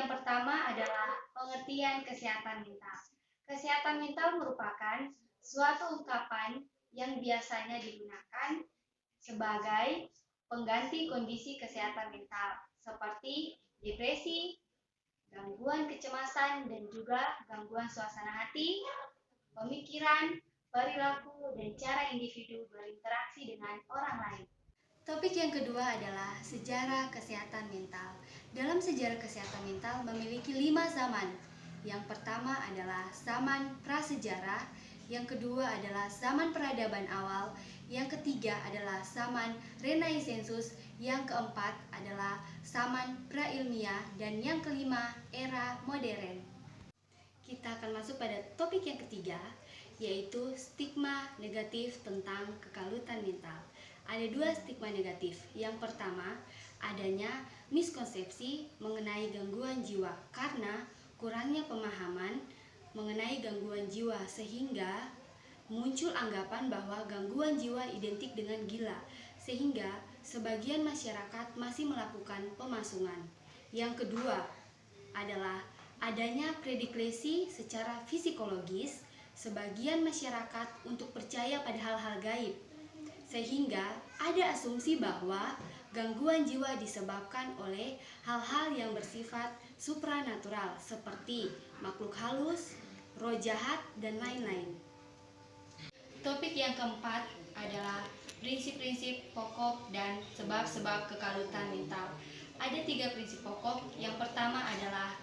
yang pertama adalah pengertian kesehatan mental. Kesehatan mental merupakan suatu ungkapan yang biasanya digunakan sebagai pengganti kondisi kesehatan mental seperti depresi, gangguan kecemasan, dan juga gangguan suasana hati, pemikiran, perilaku, dan cara individu berinteraksi dengan orang lain. Topik yang kedua adalah sejarah kesehatan mental. Dalam sejarah kesehatan mental memiliki 5 zaman. Yang pertama adalah zaman prasejarah, yang kedua adalah zaman peradaban awal, yang ketiga adalah zaman Renaissensus, yang keempat adalah zaman prailmiah, dan yang kelima era modern. Kita akan masuk pada topik yang ketiga, yaitu stigma negatif tentang kekalutan mental. Ada 2 stigma negatif. Yang pertama, adanya miskonsepsi mengenai gangguan jiwa karena kurangnya pemahaman mengenai gangguan jiwa sehingga muncul anggapan bahwa gangguan jiwa identik dengan gila, sehingga sebagian masyarakat masih melakukan pemasungan. Yang kedua adalah adanya prediklesi secara psikologis sebagian masyarakat untuk percaya pada hal-hal gaib, sehingga ada asumsi bahwa gangguan jiwa disebabkan oleh hal-hal yang bersifat supranatural seperti makhluk halus, roh jahat, dan lain-lain. Topik yang keempat adalah prinsip-prinsip pokok dan sebab-sebab kekalutan mental. Ada 3 prinsip pokok. Yang pertama adalah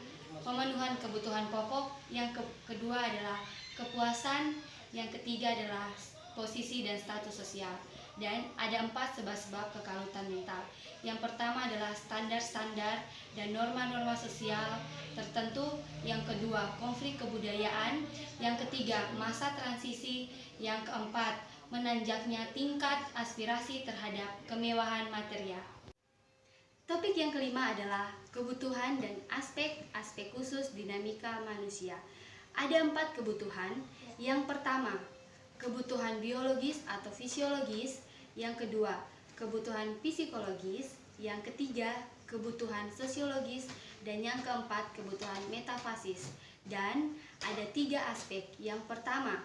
pemenuhan kebutuhan pokok, yang kedua adalah kepuasan, yang ketiga adalah posisi dan status sosial. Dan ada 4 sebab-sebab kekalutan mental. Yang pertama adalah standar-standar dan norma-norma sosial tertentu. Yang kedua, konflik kebudayaan. Yang ketiga, masa transisi. Yang keempat, menanjaknya tingkat aspirasi terhadap kemewahan material. Topik yang kelima adalah kebutuhan dan aspek-aspek khusus dinamika manusia. Ada 4 kebutuhan. Yang pertama, kebutuhan biologis atau fisiologis. Yang kedua, kebutuhan psikologis. Yang ketiga, kebutuhan sosiologis. Dan yang keempat, kebutuhan metafisis. Dan ada 3 aspek. Yang pertama,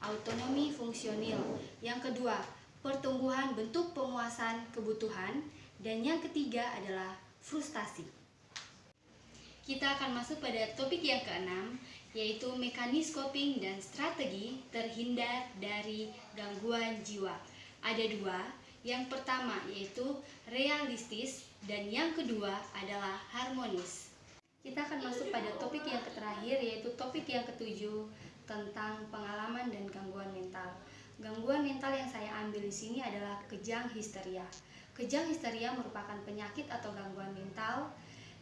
autonomi fungsional. Yang kedua, pertumbuhan bentuk pemuasan kebutuhan. Dan yang ketiga adalah frustasi. Kita akan masuk pada topik yang keenam, yaitu mekanisme coping dan strategi terhindar dari gangguan jiwa. Ada 2. Yang pertama yaitu realistis dan yang kedua adalah harmonis. Kita akan masuk pada topik yang terakhir, yaitu topik yang ketujuh tentang pengalaman dan gangguan mental. Gangguan mental yang saya ambil di sini adalah kejang histeria. Kejang histeria merupakan penyakit atau gangguan mental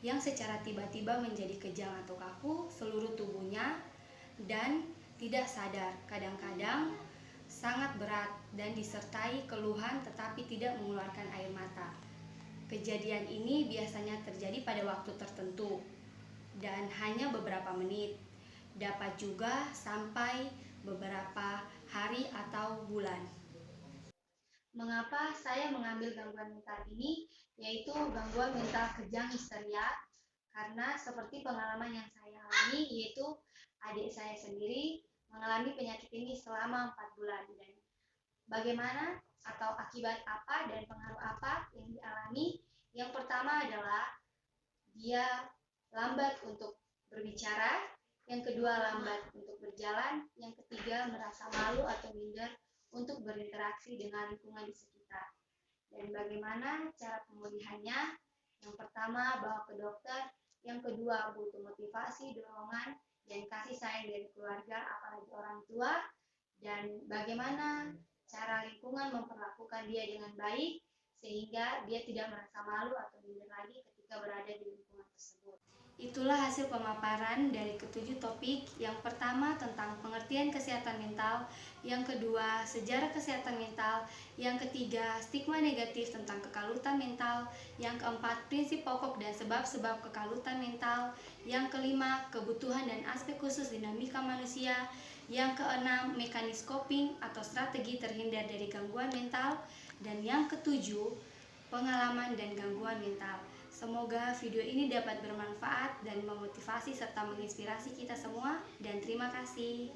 yang secara tiba-tiba menjadi kejang atau kaku seluruh tubuhnya dan tidak sadar. Kadang-kadang sangat berat dan disertai keluhan tetapi tidak mengeluarkan air mata. Kejadian ini biasanya terjadi pada waktu tertentu dan hanya beberapa menit. Dapat juga sampai beberapa hari atau bulan. Mengapa saya mengambil gangguan mental ini, yaitu gangguan mental kejang histeria? Karena seperti pengalaman yang saya alami, yaitu adik saya sendiri mengalami penyakit ini selama 4 bulan. Dan bagaimana atau akibat apa dan pengaruh apa yang dialami? Yang pertama adalah dia lambat untuk berbicara, yang kedua lambat untuk berjalan, yang ketiga merasa malu atau minder untuk berinteraksi dengan lingkungan di sekitar. Dan bagaimana cara pemulihannya? Yang pertama, bawa ke dokter. Yang kedua, butuh motivasi, dorongan, dan kasih sayang dari keluarga, apalagi orang tua. Dan bagaimana cara lingkungan memperlakukan dia dengan baik, sehingga dia tidak merasa malu atau minder lagi ketika berada di lingkungan tersebut. Itulah hasil pemaparan dari ketujuh topik. Yang pertama tentang pengertian kesehatan mental, yang kedua sejarah kesehatan mental, yang ketiga stigma negatif tentang kekalutan mental, yang keempat prinsip pokok dan sebab-sebab kekalutan mental, yang kelima kebutuhan dan aspek khusus dinamika manusia, yang keenam mekanisme coping atau strategi terhindar dari gangguan mental, dan yang ketujuh pengalaman dan gangguan mental. Semoga video ini dapat bermanfaat dan memotivasi serta menginspirasi kita semua, dan terima kasih.